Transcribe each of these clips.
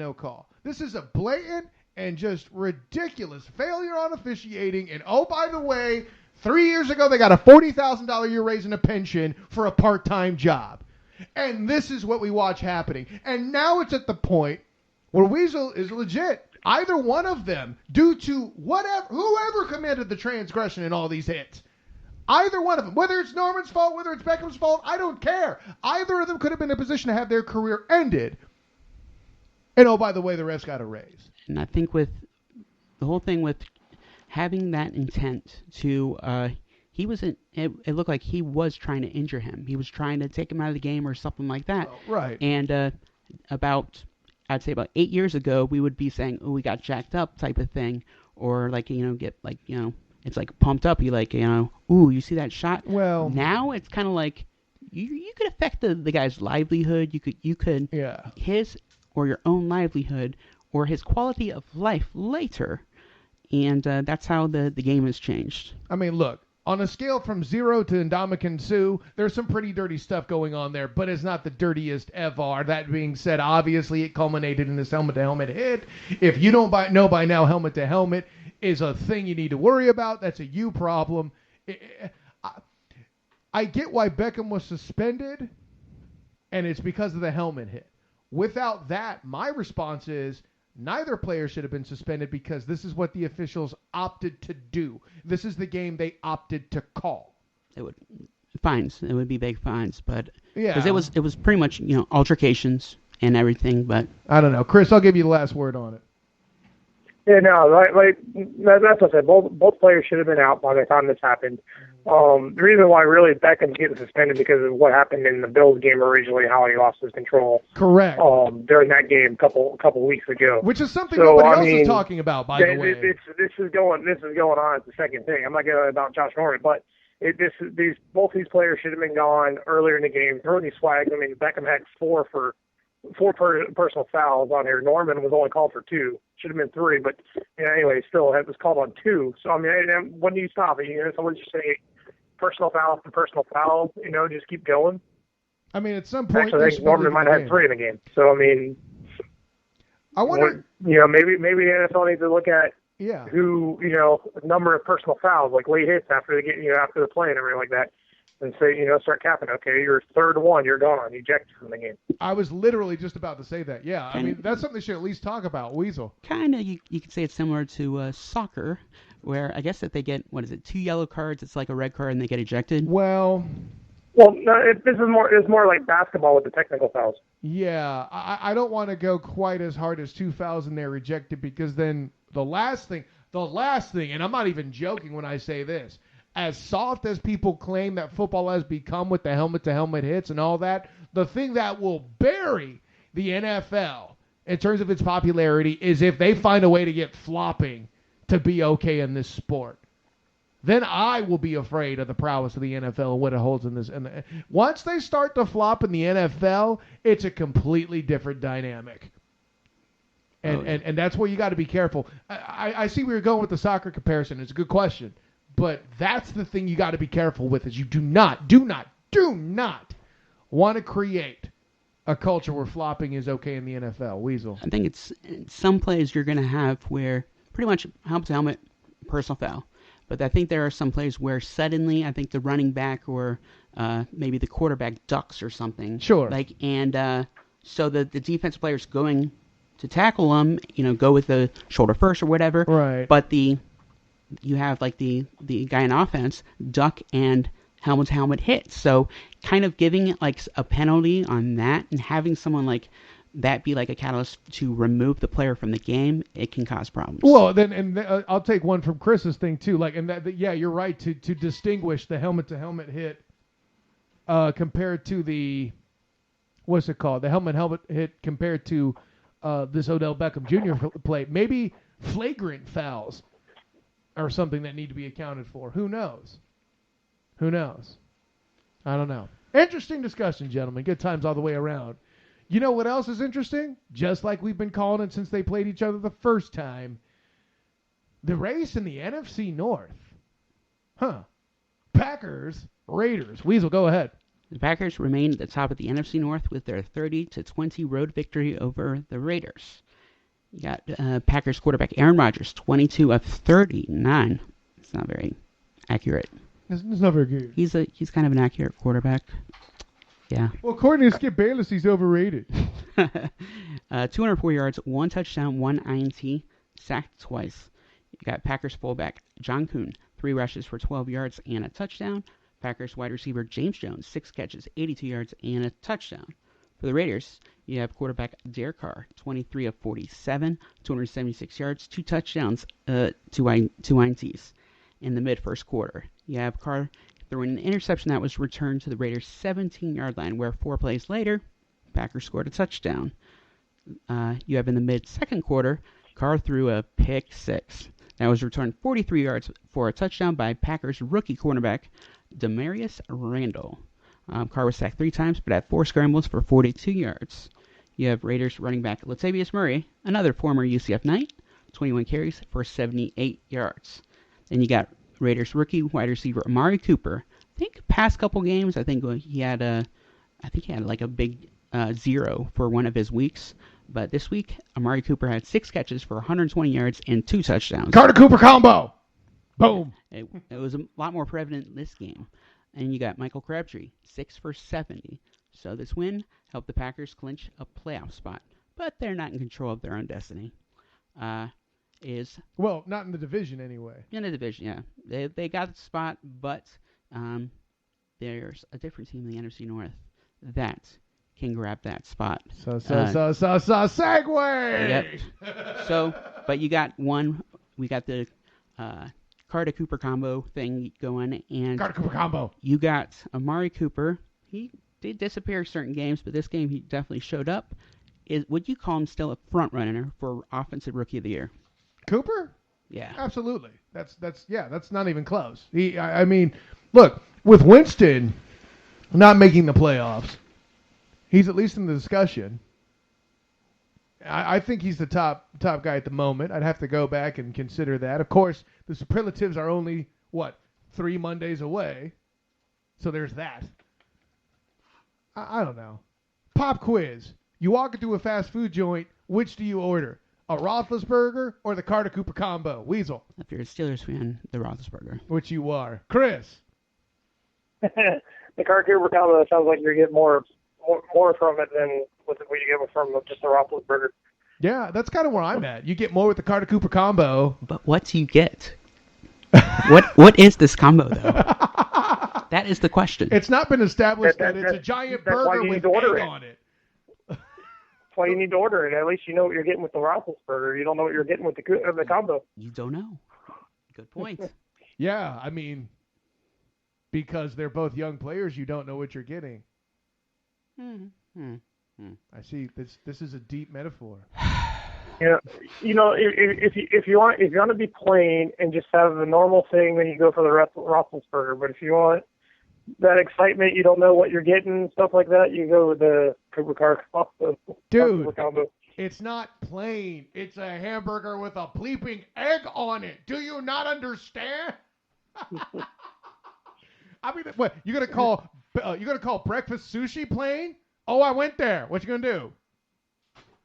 no call. This is a blatant and just ridiculous failure on officiating. And oh, by the way, 3 years ago, they got a $40,000 a year raise in a pension for a part-time job. And this is what we watch happening. And now it's at the point where Weasel is legit. Either one of them, due to whoever committed the transgression in all these hits, either one of them, whether it's Norman's fault, whether it's Beckham's fault, I don't care. Either of them could have been in a position to have their career ended. And oh, by the way, the refs got a raise. And I think with the whole thing with having that intent to, it looked like he was trying to injure him. He was trying to take him out of the game or something like that. Oh, right. And I'd say about 8 years ago, we would be saying, oh, we got jacked up type of thing. Or it's like pumped up. You ooh, you see that shot? Well, now it's kind of like you could affect the guy's livelihood. You could his or your own livelihood or his quality of life later. And that's how the game has changed. I mean, look, on a scale from 0 to Ndamukong Suh, there's some pretty dirty stuff going on there, but it's not the dirtiest ever. That being said, obviously it culminated in this helmet-to-helmet hit. If you don't know by now, helmet-to-helmet is a thing you need to worry about. That's a you problem. I get why Beckham was suspended, and it's because of the helmet hit. Without that, my response is neither player should have been suspended because this is what the officials opted to do. This is the game they opted to call. It would be big fines, but yeah, because it was pretty much altercations and everything. But I don't know, Chris. I'll give you the last word on it. Yeah, no, that's what I said. Both players should have been out by the time this happened. The reason why really Beckham's getting suspended because of what happened in the Bills game originally, how he lost his control. Correct. During that game a couple weeks ago. Which is something nobody else is talking about, by the way. This is going on. It's the second thing. I'm not going about Josh Norman, but both these players should have been gone earlier in the game. Throwing these flags. I mean, Beckham had four personal fouls on here. Norman was only called for 2. Should have been 3, but anyway, still it was called on 2. So I mean, when do you stop it? Someone just say personal foul after personal foul. Just keep going. I mean, at some point, actually, I think Norman might have had 3 in the game. So I mean, I wonder. Maybe the NFL needs to look at who number of personal fouls, like late hits after they get after the play and everything like that. And say, start capping. Okay, your third one, you're gone. Ejected from the game. I was literally just about to say that. Yeah, I mean, that's something they should at least talk about, Weasel. Kind of, you could say it's similar to soccer, where I guess if they get, 2 yellow cards, it's like a red card and they get ejected. Well, no, it's more like basketball with the technical fouls. Yeah, I don't want to go quite as hard as 2 fouls and they're rejected because then the last thing, and I'm not even joking when I say this, as soft as people claim that football has become with the helmet-to-helmet hits and all that, the thing that will bury the NFL in terms of its popularity is if they find a way to get flopping to be okay in this sport. Then I will be afraid of the prowess of the NFL and what it holds in this. And once they start to flop in the NFL, it's a completely different dynamic. And that's where you got to be careful. I see where you're going with the soccer comparison. It's a good question. But that's the thing you got to be careful with is you do not want to create a culture where flopping is okay in the NFL. Weasel. I think it's some plays you're going to have where pretty much helmet-to-helmet, personal foul. But I think there are some plays where suddenly I think the running back or maybe the quarterback ducks or something. Sure. So the defensive player's going to tackle them, go with the shoulder first or whatever. Right. But you have the guy in offense duck and helmet hit. So kind of giving it a penalty on that and having someone that be a catalyst to remove the player from the game, it can cause problems. Well, then I'll take one from Chris's thing too. You're right to distinguish the helmet hit compared to the what's it called? The helmet hit compared to this Odell Beckham Jr. play. Maybe flagrant fouls or something that need to be accounted for. Who knows? I don't know. Interesting discussion, gentlemen. Good times all the way around. You know what else is interesting? Just like we've been calling it since they played each other the first time, the race in the NFC North. Packers, Raiders. Weasel, go ahead. The Packers remain at the top of the NFC North with their 30-20 road victory over the Raiders. You got Packers quarterback Aaron Rodgers, 22 of 39. It's not very accurate. It's not very good. He's kind of an accurate quarterback. Yeah. Well, according to Skip Bayless, he's overrated. 204 yards, 1 touchdown, 1 INT, sacked twice. You got Packers fullback John Kuhn, 3 rushes for 12 yards and a touchdown. Packers wide receiver James Jones, 6 catches, 82 yards and a touchdown. For the Raiders, you have quarterback Derek Carr, 23 of 47, 276 yards, 2 touchdowns, 2 INTs in the mid-first quarter. You have Carr throwing an interception that was returned to the Raiders' 17-yard line, where 4 plays later, Packers scored a touchdown. You have in the mid-second quarter, Carr threw a pick 6 that was returned 43 yards for a touchdown by Packers rookie cornerback Demarius Randall. Carr was sacked 3 times, but had 4 scrambles for 42 yards. You have Raiders running back Latavius Murray, another former UCF Knight, 21 carries for 78 yards. Then you got Raiders rookie wide receiver Amari Cooper. I think past couple games, I think he had like a big 0 for one of his weeks. But this week, Amari Cooper had 6 catches for 120 yards and 2 touchdowns. Carter Cooper combo. Boom. It was a lot more prevalent this game. And you got Michael Crabtree, 6 for 70. So this win helped the Packers clinch a playoff spot. But they're not in control of their own destiny. Well, not in the division anyway. In the division, yeah. They got the spot, but there's a different team in the NFC North that can grab that spot. So segue! Yep. So, but you got one, we got the Carter Cooper combo thing going, and Carter Cooper combo. You got Amari Cooper. He did disappear certain games, but this game he definitely showed up. Would you call him still a front runner for Offensive Rookie of the Year? Cooper? Yeah. Absolutely. That's not even close. I mean, look, with Winston not making the playoffs, he's at least in the discussion. I think he's the top guy at the moment. I'd have to go back and consider that. Of course, the superlatives are only, 3 Mondays away. So there's that. I don't know. Pop quiz. You walk into a fast food joint, which do you order? A Roethlisberger or the Carter Cooper combo? Weasel. If you're a Steelers fan, the Roethlisberger. Which you are. Chris. The Carter Cooper combo sounds like you're getting more from it than what you get from just the Roethlisberger. Yeah, that's kind of where I'm at. You get more with the Carter Cooper combo. But what do you get? What is this combo, though? That is the question. It's not been established that it's a giant burger with egg on it. That's why you need to order it. At least you know what you're getting with the Roethlisberger. You don't know what you're getting with the combo. You don't know. Good point. Yeah, I mean, because they're both young players, you don't know what you're getting. I see. This is a deep metaphor. Yeah, if you want to be plain and just have the normal thing, then you go for the Roethlisberger. But if you want that excitement, you don't know what you're getting, stuff like that, you go with the Cooper Carter combo. Dude, it's not plain. It's a hamburger with a bleeping egg on it. Do you not understand? I mean, what you gonna call breakfast sushi plain? Oh, I went there. What you gonna do?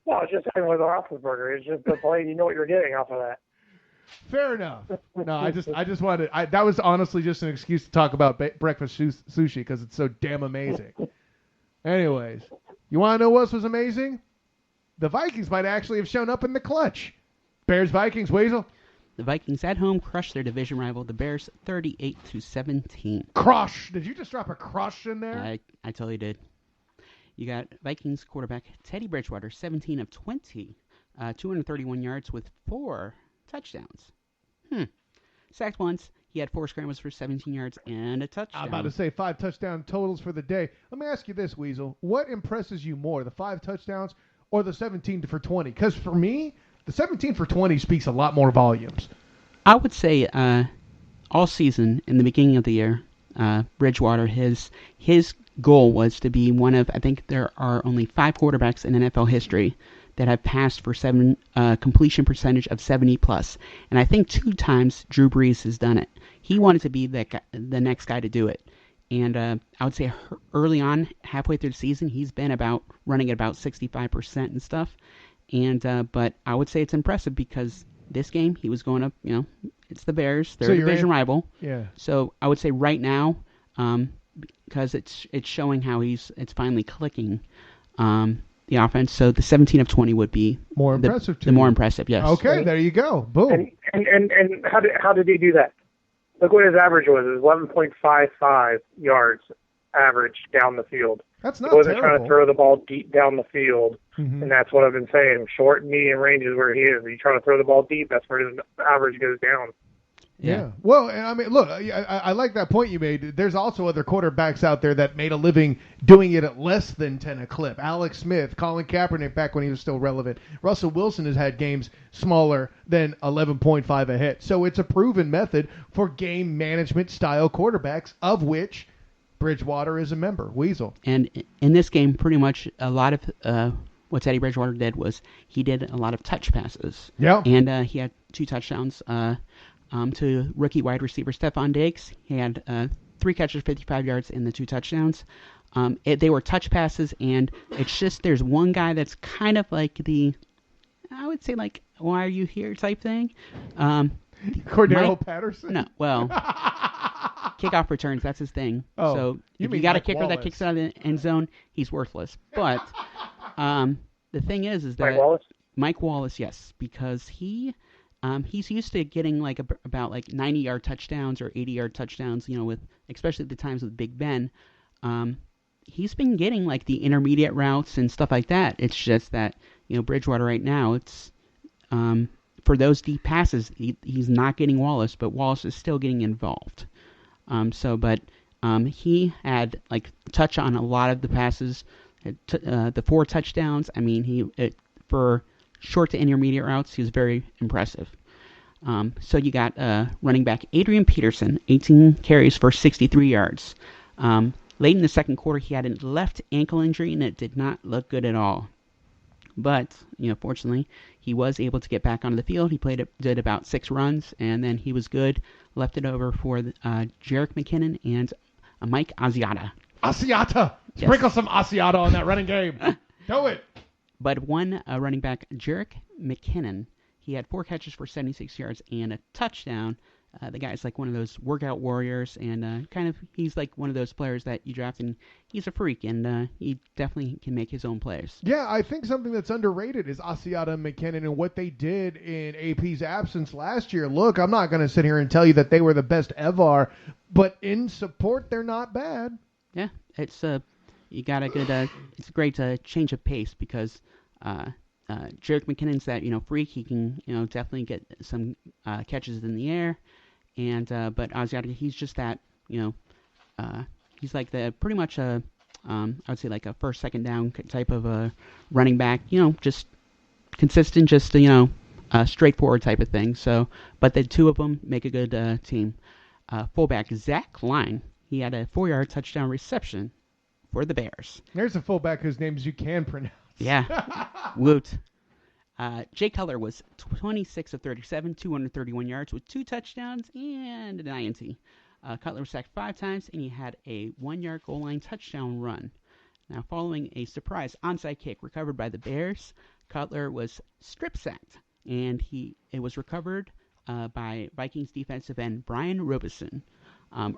No, it's just having with the Roethlisberger. It's just the plain. You know what you're getting off of that. Fair enough. No, I just wanted. That was honestly just an excuse to talk about breakfast sushi because it's so damn amazing. Anyways, you want to know what else was amazing? The Vikings might actually have shown up in the clutch. Bears-Vikings, Weasel. The Vikings at home crushed their division rival, the Bears, 38-17. Crush! Did you just drop a crush in there? I totally did. You got Vikings quarterback Teddy Bridgewater, 17 of 20, 231 yards with 4 touchdowns. Sacked once. He had 4 scrambles for 17 yards and a touchdown. I'm about to say 5 touchdown totals for the day. Let me ask you this, Weasel. What impresses you more, the 5 touchdowns or the 17 for 20? Because for me, the 17 for 20 speaks a lot more volumes. I would say all season, in the beginning of the year, Bridgewater, his goal was to be one of, I think there are only 5 quarterbacks in NFL history that have passed for completion percentage of 70+. And I think 2 times Drew Brees has done it. He wanted to be the next guy to do it. And I would say early on, halfway through the season, he's been running at about 65% and stuff. And but I would say it's impressive because this game he was going up. It's the Bears, their So your division rival. Yeah. So I would say right now, because it's showing how it's finally clicking, the offense. So the 17 of 20 would be more impressive. The more impressive, yes. Okay, there you go. Boom. And how did he do that? Look what his average was. It was 11.55 yards average down the field. That's not he wasn't terrible. trying to throw the ball deep down the field, mm-hmm. and that's what I've been saying. Short and medium range is where he is. If you try to throw the ball deep, that's where his average goes down. Yeah. Well, I mean, look, I like that point you made. There's also other quarterbacks out there that made a living doing it at less than 10 a clip. Alex Smith, Colin Kaepernick back when he was still relevant. Russell Wilson has had games smaller than 11.5 a hit. So it's a proven method for game management style quarterbacks, of which Bridgewater is a member. Weasel. And in this game, pretty much a lot of what Teddy Bridgewater did was he did a lot of touch passes. Yeah. And he had 2 touchdowns. To rookie wide receiver Stephon Diggs. He had 3 catches, 55 yards, in the 2 touchdowns. They were touch passes, and it's just there's one guy that's kind of like I would say like, why are you here type thing. Cordero Patterson? No, well, kickoff returns, that's his thing. Oh, so if you mean got a Mike kicker Wallace. that kicks out of the end zone, he's worthless. But the thing is that Mike Wallace? Mike Wallace, yes, because he's used to getting like about like 90-yard touchdowns or 80-yard touchdowns, with especially the times with Big Ben. He's been getting like the intermediate routes and stuff like that. It's just that Bridgewater right now, it's for those deep passes, he's not getting Wallace, but Wallace is still getting involved. He had like touch on a lot of the passes, the 4 touchdowns. I mean, for short to intermediate routes, he was very impressive. So you got running back Adrian Peterson, 18 carries for 63 yards. Late in the second quarter, he had a left ankle injury, and it did not look good at all. But, fortunately, he was able to get back onto the field. He did about 6 runs, and then he was good. Left it over for Jerick McKinnon and Mike Asiata. Asiata! Yes. Sprinkle some Asiata on that running game. Do it! But one running back, Jerick McKinnon, he had 4 catches for 76 yards and a touchdown. The guy's like one of those workout warriors, and he's like one of those players that you draft, and he's a freak, and he definitely can make his own plays. Yeah, I think something that's underrated is Asiata and McKinnon and what they did in AP's absence last year. Look, I'm not going to sit here and tell you that they were the best ever, but in support, they're not bad. Yeah, it's you got a good. It's a great change of pace because Jerick McKinnon's that freak. He can definitely get some catches in the air, and but Asiata, he's just that he's like the pretty much I would say like a first, second down type of a running back. Just consistent, just straightforward type of thing. So, but the 2 of them make a good team. Fullback Zach Klein, he had a 4-yard touchdown reception for the Bears. There's a fullback whose names you can pronounce. Yeah. Woot. Jay Cutler was 26 of 37, 231 yards with 2 touchdowns and an INT. Cutler was sacked 5 times, and he had a 1-yard goal line touchdown run. Now, following a surprise onside kick recovered by the Bears, Cutler was strip sacked, and it was recovered by Vikings defensive end Brian Robeson.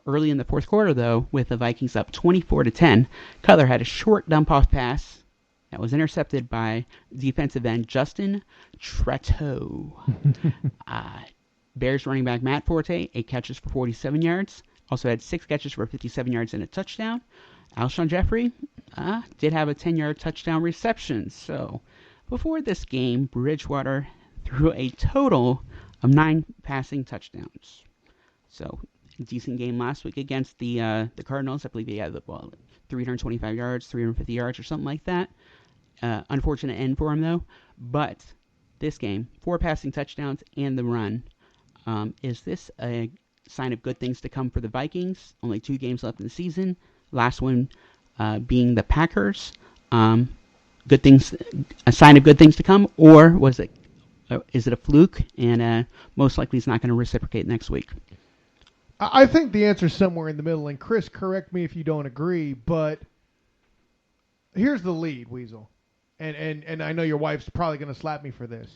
Early in the fourth quarter, though, with the Vikings up 24-10, Cutler had a short dump-off pass that was intercepted by defensive end Justin Tretteau. Bears running back Matt Forte, 8 catches for 47 yards. Also had 6 catches for 57 yards and a touchdown. Alshon Jeffrey did have a 10-yard touchdown reception. So before this game, Bridgewater threw a total of 9 passing touchdowns. So decent game last week against the Cardinals. I believe he had 325 yards, 350 yards, or something like that. Unfortunate end for him, though. But this game, 4 passing touchdowns and the run. Is this a sign of good things to come for the Vikings? Only 2 games left in the season. Last one being the Packers. Good things, a sign of good things to come, or is it a fluke? And most likely it's not going to reciprocate next week. I think the answer's somewhere in the middle, and Chris, correct me if you don't agree, but here's the lead, Weasel. and I know your wife's probably going to slap me for this.